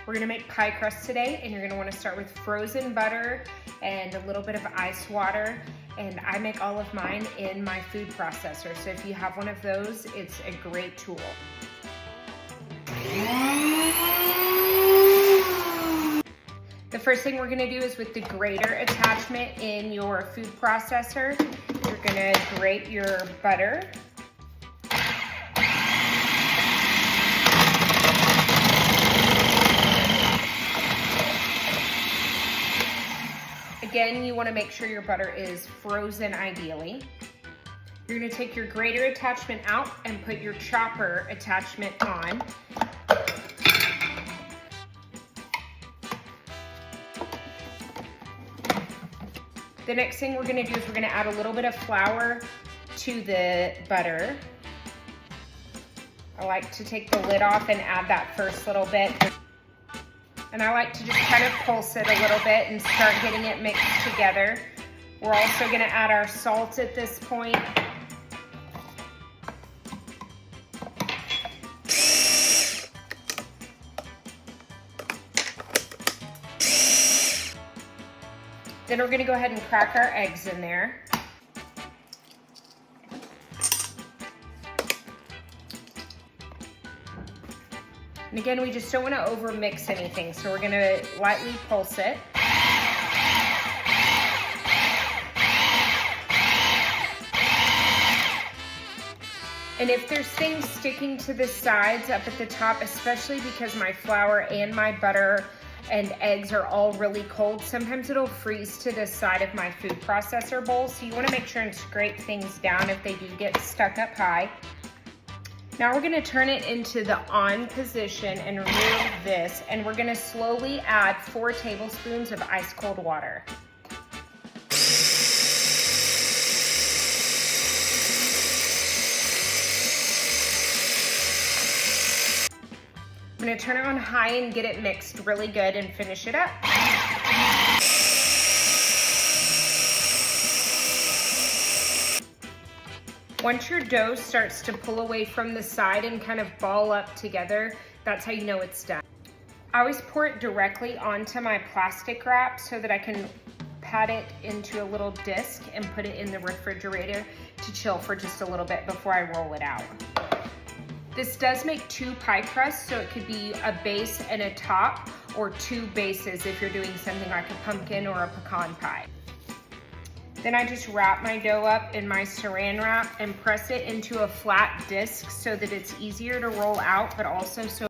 We're gonna make pie crust today, and you're gonna wanna start with frozen butter and a little bit of ice water. And I make all of mine in my food processor. So if you have one of those, it's a great tool. The first thing we're gonna do is with the grater attachment in your food processor, you're gonna grate your butter. Again, you wanna make sure your butter is frozen ideally. You're gonna take your grater attachment out and put your chopper attachment on. The next thing we're gonna do is we're gonna add a little bit of flour to the butter. I like to take the lid off and add that first little bit. And I like to just kind of pulse it a little bit and start getting it mixed together. We're also gonna add our salt at this point. Then we're gonna go ahead and crack our eggs in there. And again, we just don't wanna over mix anything, so we're gonna lightly pulse it. And if there's things sticking to the sides up at the top, especially because my flour and my butter and eggs are all really cold, sometimes it'll freeze to the side of my food processor bowl. So you wanna make sure and scrape things down if they do get stuck up high. Now we're gonna turn it into the on position and remove this, and we're gonna slowly add 4 tablespoons of ice cold water. I'm gonna turn it on high and get it mixed really good and finish it up. Once your dough starts to pull away from the side and kind of ball up together, that's how you know it's done. I always pour it directly onto my plastic wrap so that I can pat it into a little disc and put it in the refrigerator to chill for just a little bit before I roll it out. This does make 2 pie crusts, so it could be a base and a top, or 2 bases if you're doing something like a pumpkin or a pecan pie. Then I just wrap my dough up in my saran wrap and press it into a flat disc so that it's easier to roll out, but also so